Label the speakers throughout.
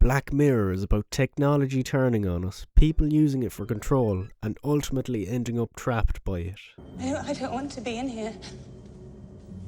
Speaker 1: Black Mirror is about technology turning on us, people using it for control, and ultimately ending up trapped by it.
Speaker 2: I don't want to be in here.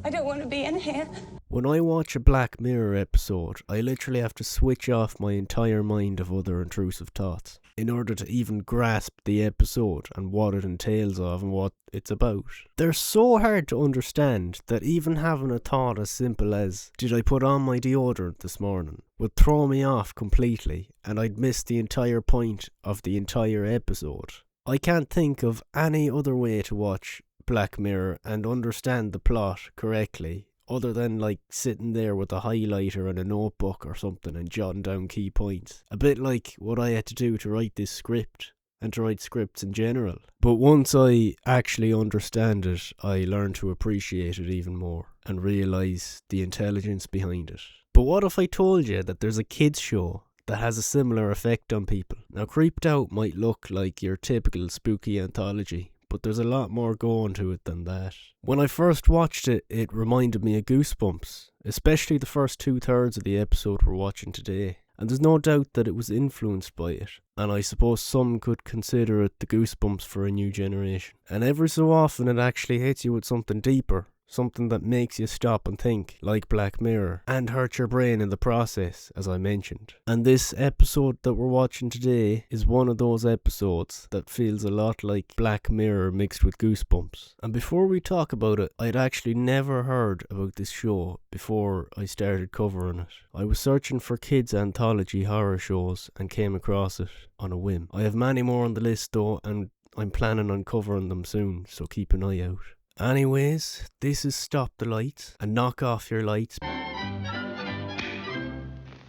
Speaker 2: I don't want to be in here.
Speaker 1: When I watch a Black Mirror episode, I literally have to switch off my entire mind of other intrusive thoughts in order to even grasp the episode and what it entails of and what it's about. They're so hard to understand that even having a thought as simple as, did I put on my deodorant this morning, would throw me off completely, and I'd miss the entire point of the entire episode. I can't think of any other way to watch Black Mirror and understand the plot correctly other than like sitting there with a highlighter and a notebook or something and jotting down key points. A bit like what I had to do to write this script and to write scripts in general. But once I actually understand it, I learn to appreciate it even more and realise the intelligence behind it. But what if I told you that there's a kids show that has a similar effect on people? Now, Creeped Out might look like your typical spooky anthology, but there's a lot more going to it than that. When I first watched it, it reminded me of Goosebumps, especially the first 2/3 of the episode we're watching today. And there's no doubt that it was influenced by it, and I suppose some could consider it the Goosebumps for a new generation. And every so often it actually hits you with something deeper, something that makes you stop and think, like Black Mirror, and hurt your brain in the process, as I mentioned. And this episode that we're watching today is one of those episodes that feels a lot like Black Mirror mixed with Goosebumps. And before we talk about it, I'd actually never heard about this show before I started covering it. I was searching for kids anthology horror shows and came across it on a whim. I have many more on the list though, and I'm planning on covering them soon, so keep an eye out. Anyways, this is Stop the Lights and Knock Off Your Lights. Turn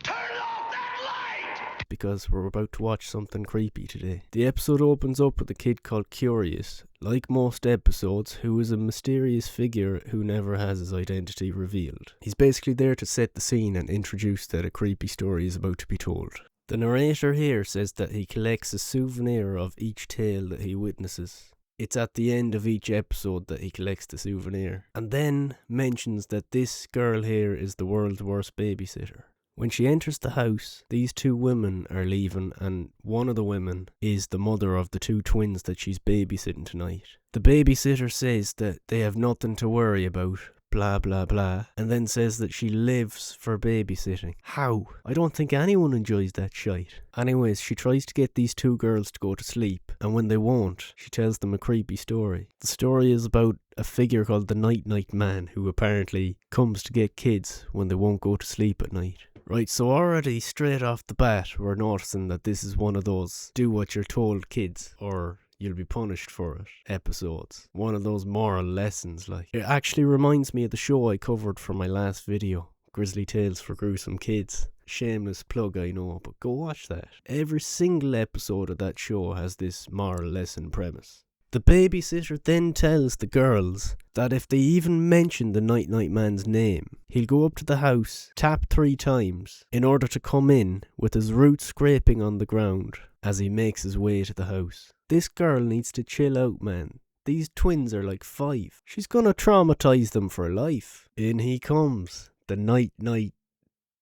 Speaker 1: off that light! Because we're about to watch something creepy today. The episode opens up with a kid called Curious, like most episodes, who is a mysterious figure who never has his identity revealed. He's basically there to set the scene and introduce that a creepy story is about to be told. The narrator here says that he collects a souvenir of each tale that he witnesses. It's at the end of each episode that he collects the souvenir, and then mentions that this girl here is the world's worst babysitter. When she enters the house, these two women are leaving, and one of the women is the mother of the two twins that she's babysitting tonight. The babysitter says that they have nothing to worry about, blah blah blah, and then says that she lives for babysitting. How? I don't think anyone enjoys that shite. Anyways, she tries to get these two girls to go to sleep, and when they won't, she tells them a creepy story. The story is about a figure called the Night Man, who apparently comes to get kids when they won't go to sleep at night. Right, so already straight off the bat, we're noticing that this is one of those do what you're told kids, or you'll be punished for it episodes. One of those moral lessons, like. It actually reminds me of the show I covered for my last video, Grisly Tales for Gruesome Kids. Shameless plug, I know, but go watch that. Every single episode of that show has this moral lesson premise. The babysitter then tells the girls that if they even mention the Night Man's name, he'll go up to the house, tap 3 times, in order to come in with his roots scraping on the ground as he makes his way to the house. This girl needs to chill out, man. These twins are like 5. She's gonna traumatize them for life. In he comes, the Night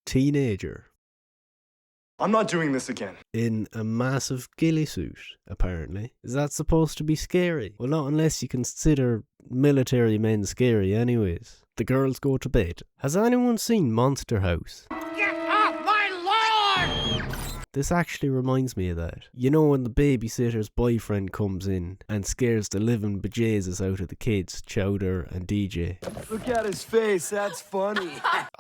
Speaker 1: teenager.
Speaker 3: I'm not doing this again.
Speaker 1: In a massive ghillie suit, apparently. Is that supposed to be scary? Well, not unless you consider military men scary anyways. The girls go to bed. Has anyone seen Monster House?
Speaker 4: Get off my lawn!
Speaker 1: This actually reminds me of that. You know when the babysitter's boyfriend comes in and scares the living bejesus out of the kids, Chowder and DJ.
Speaker 3: Look at his face, that's funny.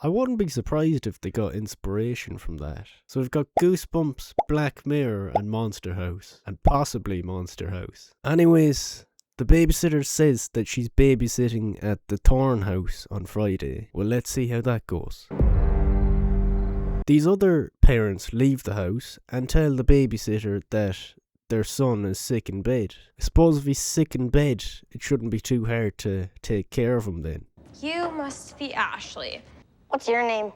Speaker 1: I wouldn't be surprised if they got inspiration from that. So we've got Goosebumps, Black Mirror and Monster House. And possibly Monster House. Anyways, the babysitter says that she's babysitting at the Thorn House on Friday. Well, let's see how that goes. These other parents leave the house and tell the babysitter that their son is sick in bed. I suppose if he's sick in bed, it shouldn't be too hard to take care of him then.
Speaker 5: You must be Ashley.
Speaker 6: What's your name?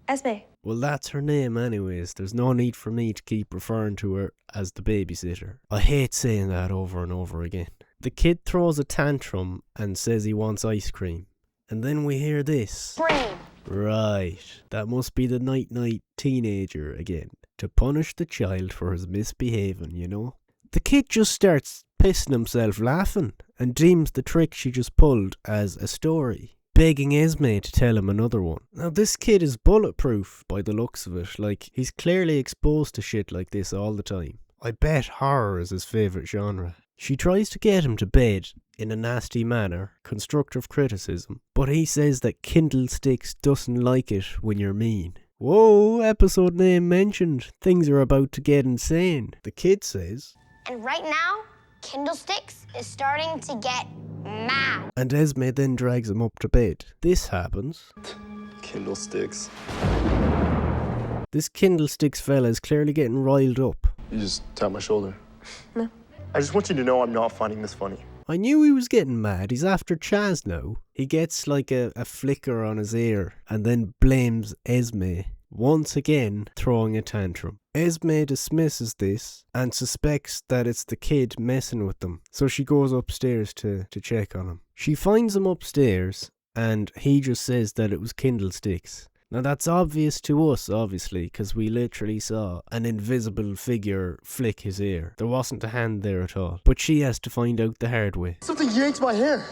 Speaker 5: Esme.
Speaker 1: Well, that's her name anyways. There's no need for me to keep referring to her as the babysitter. I hate saying that over and over again. The kid throws a tantrum and says he wants ice cream. And then we hear this.
Speaker 6: Brain.
Speaker 1: Right, that must be the Night teenager again. to punish the child for his misbehaving, you know. The kid just starts pissing himself laughing and deems the trick she just pulled as a story, begging Esme to tell him another one. Now this kid is bulletproof by the looks of it, like he's clearly exposed to shit like this all the time. I bet horror is his favourite genre. She tries to get him to bed in a nasty manner, constructive criticism, but he says that Kindlesticks doesn't like it when you're mean. Whoa, episode name mentioned. Things are about to get insane. The kid says,
Speaker 6: and right now, Kindlesticks is starting to get mad.
Speaker 1: And Esme then drags him up to bed. This happens.
Speaker 3: Kindlesticks.
Speaker 1: This Kindlesticks fella is clearly getting riled up.
Speaker 3: You just tap my shoulder.
Speaker 5: No.
Speaker 3: I just want you to know I'm not finding this funny.
Speaker 1: I knew he was getting mad. He's after Chaz now. He gets like a flicker on his ear and then blames Esme, once again throwing a tantrum. Esme dismisses this and suspects that it's the kid messing with them, so she goes upstairs to check on him. She finds him upstairs and he just says that it was Kindlesticks. Now that's obvious to us, obviously, because we literally saw an invisible figure flick his ear. There wasn't a hand there at all. But she has to find out the hard way.
Speaker 3: Something yanked my hair.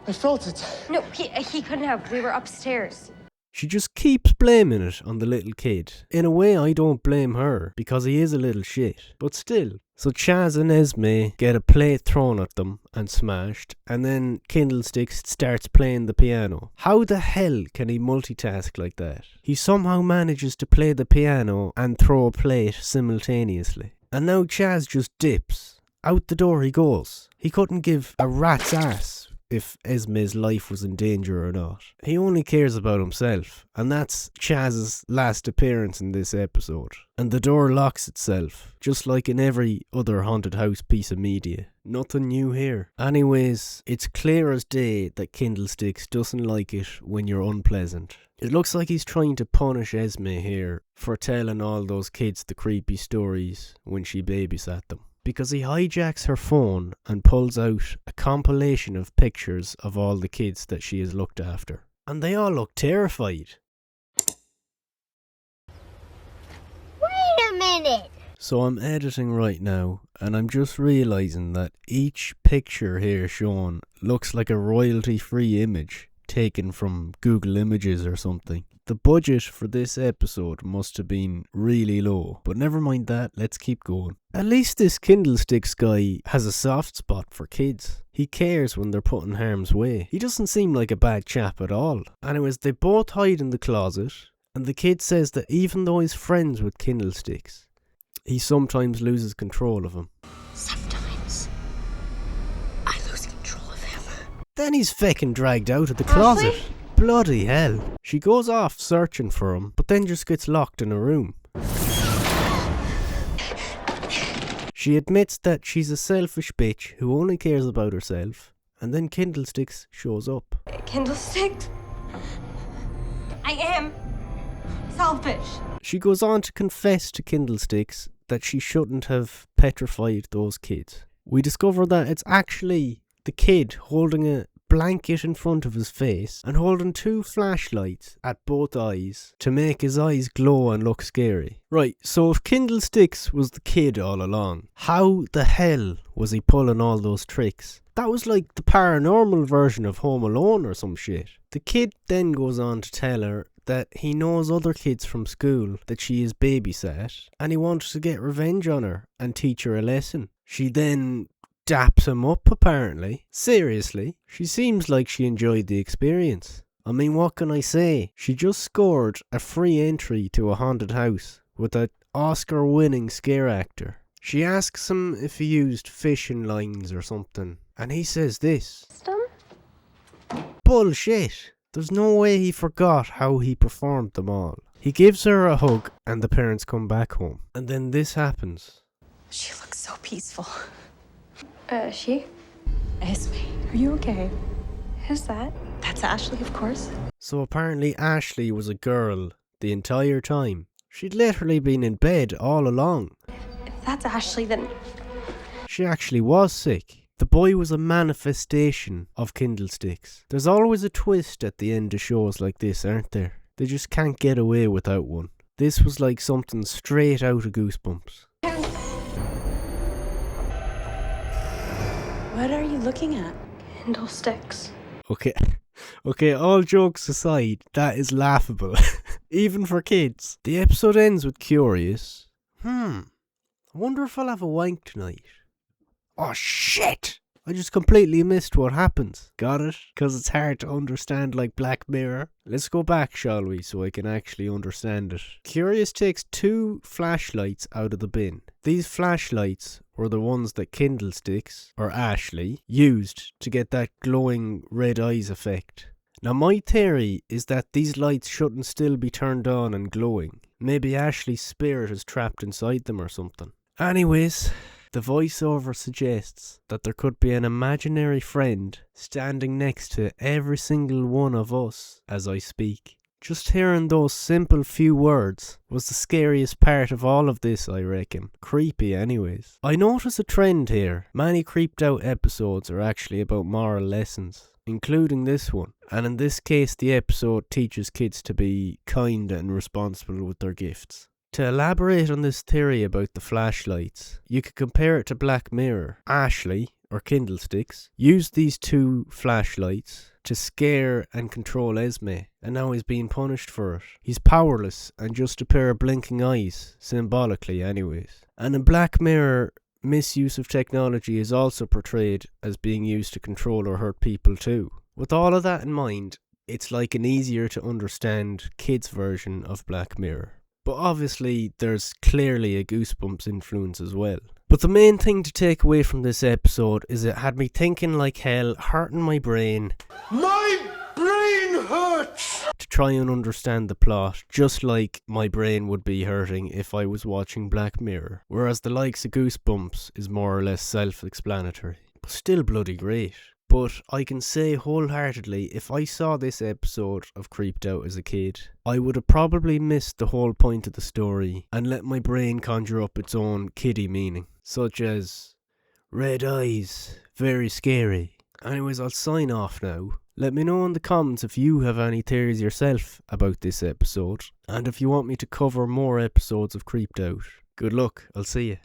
Speaker 3: I felt it.
Speaker 5: No, he couldn't have. We were upstairs.
Speaker 1: She just keeps blaming it on the little kid. In a way, I don't blame her, because he is a little shit. But still. So Chaz and Esme get a plate thrown at them and smashed, and then Kindlesticks starts playing the piano. How the hell can he multitask like that? He somehow manages to play the piano and throw a plate simultaneously. And now Chaz just dips. Out the door he goes. He couldn't give a rat's ass if Esme's life was in danger or not. He only cares about himself, and that's Chaz's last appearance in this episode. And the door locks itself, just like in every other haunted house piece of media. Nothing new here. Anyways, it's clear as day that Kindlesticks doesn't like it when you're unpleasant. It looks like he's trying to punish Esme here for telling all those kids the creepy stories when she babysat them. Because he hijacks her phone and pulls out a compilation of pictures of all the kids that she has looked after. And they all look terrified.
Speaker 6: Wait a minute.
Speaker 1: So I'm editing right now, and I'm just realising that each picture here shown looks like a royalty-free image taken from Google Images or something. The budget for this episode must have been really low, but never mind that, let's keep going. At least this Kindlesticks guy has a soft spot for kids. He cares when they're put in harm's way. He doesn't seem like a bad chap at all. Anyways, they both hide in the closet, and the kid says that even though he's friends with Kindlesticks, he sometimes loses control of him.
Speaker 6: Sometimes I lose control of him.
Speaker 1: Then he's feckin' dragged out of the closet.
Speaker 5: Ashley?
Speaker 1: Bloody hell. She goes off searching for him, but then just gets locked in a room. She admits that she's a selfish bitch who only cares about herself, and then Kindlesticks shows up.
Speaker 5: Kindlesticks? I am selfish.
Speaker 1: She goes on to confess to Kindlesticks that she shouldn't have petrified those kids. We discover that it's actually the kid holding a blanket in front of his face and holding two flashlights at both eyes to make his eyes glow and look scary. Right, so if Kindlesticks was the kid all along, how the hell was he pulling all those tricks? That was like the paranormal version of Home Alone or some shit. The kid then goes on to tell her that he knows other kids from school that she is babysat and he wanted to get revenge on her and teach her a lesson. She then daps him up, apparently. Seriously, she seems like she enjoyed the experience. I mean, what can I say? She just scored a free entry to a haunted house with an Oscar-winning scare actor. She asks him if he used fishing lines or something, and he says this. Bullshit! There's no way he forgot how he performed them all. He gives her a hug and the parents come back home. And then this happens.
Speaker 2: She looks so peaceful.
Speaker 5: She?
Speaker 2: Esme, are you okay?
Speaker 5: Who's that?
Speaker 2: That's Ashley, of course.
Speaker 1: So apparently Ashley was a girl the entire time. She'd literally been in bed all along.
Speaker 5: If that's Ashley, then
Speaker 1: She actually was sick. The boy was a manifestation of Kindlesticks. There's always a twist at the end of shows like this, aren't there? They just can't get away without one. This was like something straight out of Goosebumps.
Speaker 2: What are you looking at?
Speaker 5: Kindlesticks.
Speaker 1: Okay, all jokes aside, that is laughable. Even for kids. The episode ends with curious. I wonder if I'll have a wank tonight. Oh shit! I just completely missed what happens. Got it? Because it's hard to understand like Black Mirror. Let's go back, shall we, so I can actually understand it. Curious takes 2 flashlights out of the bin. These flashlights were the ones that Kindlesticks, or Ashley, used to get that glowing red eyes effect. Now my theory is that these lights shouldn't still be turned on and glowing. Maybe Ashley's spirit is trapped inside them or something. Anyways, the voiceover suggests that there could be an imaginary friend standing next to every single one of us as I speak. Just hearing those simple few words was the scariest part of all of this, I reckon. Creepy anyways. I notice a trend here. Many creeped out episodes are actually about moral lessons, including this one. And in this case, the episode teaches kids to be kind and responsible with their gifts. To elaborate on this theory about the flashlights, you could compare it to Black Mirror. Ashley, or Kindlesticks, used these 2 flashlights to scare and control Esme, and now he's being punished for it. He's powerless and just a pair of blinking eyes, symbolically anyways. And in Black Mirror, misuse of technology is also portrayed as being used to control or hurt people too. With all of that in mind, it's like an easier to understand kids version of Black Mirror. But obviously, there's clearly a Goosebumps influence as well. But the main thing to take away from this episode is it had me thinking like hell, hurting my brain.
Speaker 3: My brain hurts!
Speaker 1: To try and understand the plot, just like my brain would be hurting if I was watching Black Mirror. Whereas the likes of Goosebumps is more or less self-explanatory. But still bloody great. But I can say wholeheartedly, if I saw this episode of Creeped Out as a kid, I would have probably missed the whole point of the story and let my brain conjure up its own kiddie meaning, such as red eyes, very scary. Anyways, I'll sign off now. Let me know in the comments if you have any theories yourself about this episode, and if you want me to cover more episodes of Creeped Out. Good luck, I'll see you.